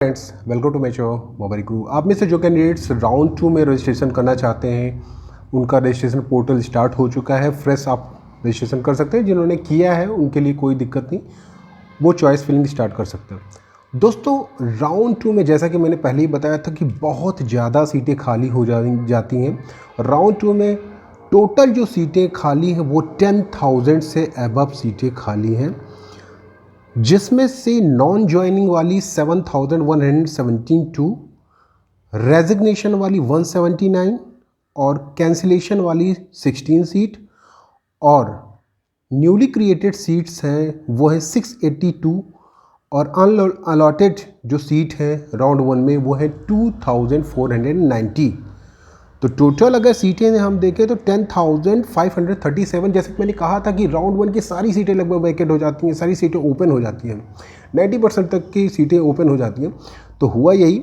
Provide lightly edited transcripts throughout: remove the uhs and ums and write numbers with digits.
Friends, welcome to my show mobile ग्रू। आप में से जो कैंडिडेट्स राउंड 2 में रजिस्ट्रेशन करना चाहते हैं, उनका रजिस्ट्रेशन पोर्टल स्टार्ट हो चुका है। फ्रेश आप रजिस्ट्रेशन कर सकते हैं। जिन्होंने किया है उनके लिए कोई दिक्कत नहीं, वो चॉइस फिलिंग स्टार्ट कर सकते हैं। दोस्तों, राउंड 2 में जैसा कि मैंने पहले ही बताया था कि बहुत ज़्यादा सीटें खाली हो जाती हैं। राउंड 2 में टोटल जो सीटें खाली हैं वो 10,000 से अबव सीटें खाली हैं, जिसमें से नॉन ज्वाइनिंग वाली 7,172, रेजिग्नेशन वाली 179 और कैंसिलेशन वाली 16 सीट, और न्यूली क्रिएटेड सीट्स हैं वो है 682, और अनअलॉटेड जो सीट है राउंड 1 में वो है 2,490। तो टोटल अगर सीटें हम देखें तो 10,537। जैसे कि मैंने कहा था कि राउंड 1 की सारी सीटें लगभग वैकेंट हो जाती हैं, सारी सीटें ओपन हो जाती हैं, 90% तक की सीटें ओपन हो जाती हैं। तो हुआ यही।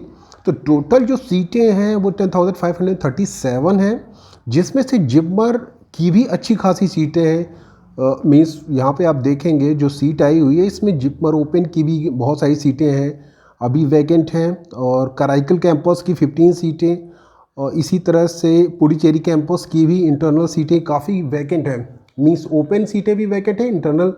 तो टोटल जो सीटें हैं वो 10,537 हैं, जिसमें से जिप्मर की भी अच्छी खासी सीटें हैं। मीन्स यहाँ पे आप देखेंगे जो सीट आई हुई है इसमें जिप्मर ओपन की भी बहुत सारी सीटें हैं अभी वैकेंट हैं, और कराईकल कैंपस की 15 सीटें, और इसी तरह से पुडुचेरी कैंपस की भी इंटरनल सीटें काफ़ी वैकेंट हैं। मीन्स ओपन सीटें भी वैकेंट हैं, इंटरनल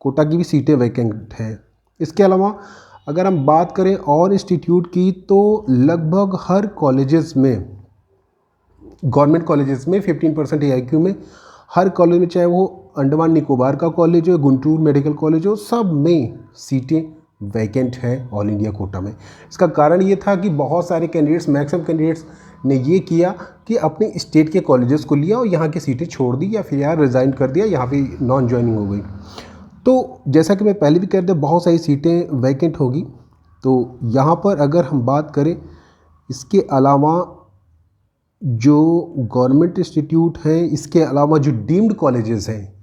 कोटा की भी सीटें वैकेंट हैं। इसके अलावा अगर हम बात करें और इंस्टीट्यूट की, तो लगभग हर कॉलेजेस में, गवर्नमेंट कॉलेजेस में 15% AIQ में, हर कॉलेज में, चाहे वो अंडमान निकोबार का कॉलेज हो, गुंटूर मेडिकल कॉलेज हो, सब में सीटें वैकेंट हैं ऑल इंडिया कोटा में। इसका कारण ये था कि बहुत सारे कैंडिडेट्स, मैक्सिमम कैंडिडेट्स ने ये किया कि अपने स्टेट के कॉलेजेस को लिया और यहाँ की सीटें छोड़ दी, या फिर यार रिज़ाइन कर दिया, यहाँ पे नॉन ज्वाइनिंग हो गई। तो जैसा कि मैं पहले भी कह रहा था, बहुत सारी सीटें वैकेंट होगी। तो यहाँ पर अगर हम बात करें, इसके अलावा जो गवर्नमेंट इंस्टीट्यूट हैं, इसके अलावा जो डीम्ड कॉलेजेस हैं,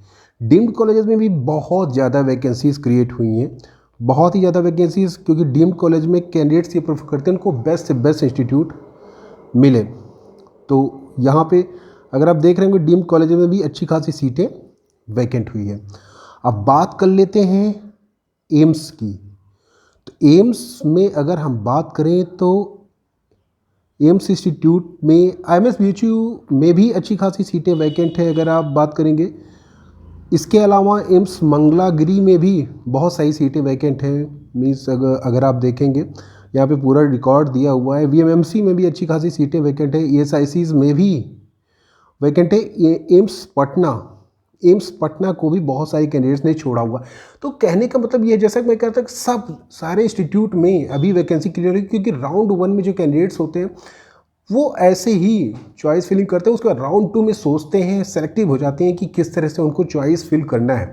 डीम्ड कॉलेजेस में भी बहुत ज़्यादा वैकेंसीज़ क्रिएट हुई हैं, बहुत ही ज़्यादा वैकेंसीज़, क्योंकि डीम्ड कॉलेज में कैंडिडेट्स ये प्रेफर करते हैं उनको बेस्ट से बेस्ट इंस्टीट्यूट मिले। तो यहाँ पे अगर आप देख रहे होंगे डीम्ड कॉलेज में भी अच्छी खासी सीटें वैकेंट हुई है। अब बात कर लेते हैं एम्स की। तो एम्स में अगर हम बात करें तो एम्स इंस्टीट्यूट में IMS-BHU में भी अच्छी खासी सीटें वैकेंट है अगर आप बात करेंगे। इसके अलावा एम्स मंगलागिरी में भी बहुत सारी सीटें वैकेंट हैं। मीन्स अगर आप देखेंगे यहाँ पे पूरा रिकॉर्ड दिया हुआ है। VMMC में भी अच्छी खासी सीटें वैकेंट है। ESICs में भी वैकेंट है। एम्स पटना को भी बहुत सारे कैंडिडेट्स ने छोड़ा हुआ। तो कहने का मतलब ये, जैसा कि मैं कहता सब सारे इंस्टीट्यूट में अभी वैकेंसी क्लियर है, क्योंकि राउंड 1 में जो कैंडिडेट्स होते हैं वो ऐसे ही चॉइस फिलिंग करते हैं, उसके बाद राउंड 2 में सोचते हैं, सेलेक्टिव हो जाते हैं कि किस तरह से उनको चॉइस फिल करना है।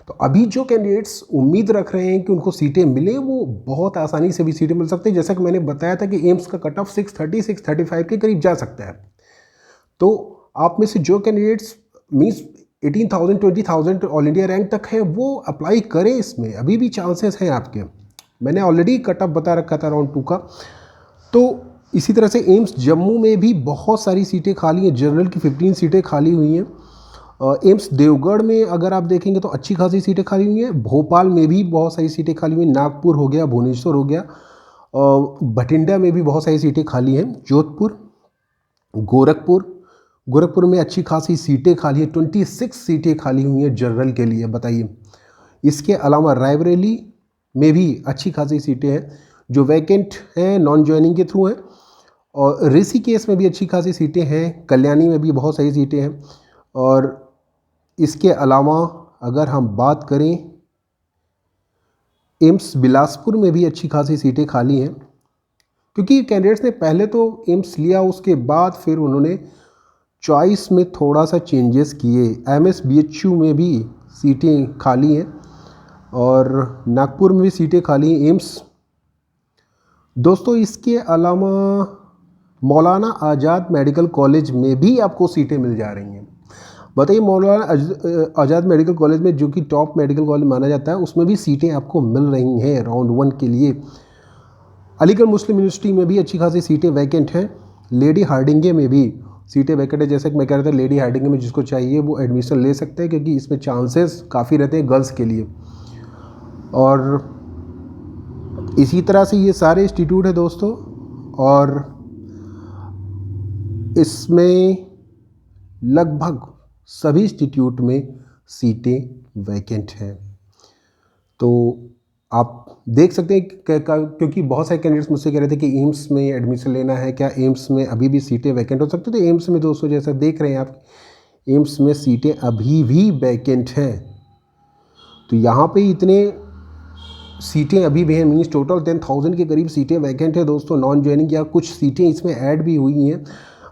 तो अभी जो कैंडिडेट्स उम्मीद रख रहे हैं कि उनको सीटें मिलें, वो बहुत आसानी से भी सीटें मिल सकती हैं। जैसा कि मैंने बताया था कि एम्स का कट ऑफ 630 635 के करीब जा सकता है। तो आप में से जो candidates means 18,000 20,000 all India rank तक है, वो अप्लाई करें। इसमें अभी भी चांसेस हैं आपके। मैंने ऑलरेडी कट ऑफ बता रखा था राउंड 2 का। तो इसी तरह से एम्स जम्मू में भी बहुत सारी सीटें खाली हैं, जनरल की 15 सीटें खाली हुई हैं। एम्स देवगढ़ में अगर आप देखेंगे तो अच्छी खासी सीटें खाली हुई हैं। भोपाल में भी बहुत सारी सीटें खाली हुई हैं। नागपुर हो गया, भुवनेश्वर हो गया, बठिंडा में भी बहुत सारी सीटें खाली हैं। जोधपुर, गोरखपुर में अच्छी खासी सीटें खाली हैं। 26 सीटें खाली हुई हैं जनरल के लिए, बताइए। इसके अलावा रायबरेली में भी अच्छी खासी सीटें हैं जो वैकेंट हैं, नॉन ज्वाइनिंग के थ्रू हैं। और ऋषिकेश में भी अच्छी खासी सीटें हैं। कल्याणी में भी बहुत सारी सीटें हैं। और इसके अलावा अगर हम बात करें, एम्स बिलासपुर में भी अच्छी खासी सीटें खाली हैं, क्योंकि कैंडिडेट्स ने पहले तो एम्स लिया, उसके बाद फिर उन्होंने चॉइस में थोड़ा सा चेंजेस किए। IMS-BHU में भी सीटें खाली हैं और नागपुर में भी सीटें खाली हैं एम्स। दोस्तों, इसके अलावा मौलाना आज़ाद मेडिकल कॉलेज में भी आपको सीटें मिल जा रही हैं। बताइए, मौलाना आज़ाद मेडिकल कॉलेज में, जो कि टॉप मेडिकल कॉलेज माना जाता है, उसमें भी सीटें आपको मिल रही हैं राउंड 1 के लिए। अलीगढ़ मुस्लिम यूनिवर्सिटी में भी अच्छी खासी सीटें वैकेंट हैं। लेडी हार्डिंगे में भी सीटें वैकेंट है। जैसे कि मैं कह रहा था, लेडी हार्डिंगे में जिसको चाहिए वो एडमिशन ले सकते हैं, क्योंकि इसमें चांसेस काफ़ी रहते हैं गर्ल्स के लिए। और इसी तरह से ये सारे इंस्टीट्यूट है दोस्तों, और इसमें लगभग सभी इंस्टीट्यूट में सीटें वैकेंट हैं। तो आप देख सकते हैं क्योंकि बहुत सारे कैंडिडेट्स मुझसे कह रहे थे कि एम्स में एडमिशन लेना है, क्या एम्स में अभी भी सीटें वैकेंट हो सकती है? तो एम्स में दोस्तों जैसा देख रहे हैं आप, एम्स में सीटें अभी भी वैकेंट हैं। तो यहाँ पे इतने सीटें अभी भी हैं, मीन्स टोटल 10,000 के करीब सीटें वैकेंट है दोस्तों, नॉन ज्वाइनिंग, या कुछ सीटें इसमें ऐड भी हुई हैं।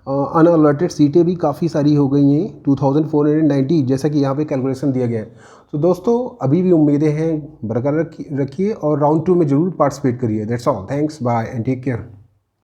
अनअलॉटेड सीटें भी काफ़ी सारी हो गई हैं, 2490, जैसा कि यहाँ पे कैलकुलेशन दिया गया है। तो दोस्तों अभी भी उम्मीदें हैं, बरकरार रखिए और राउंड 2 में ज़रूर पार्टिसिपेट करिए। That's all, thanks, bye and take care.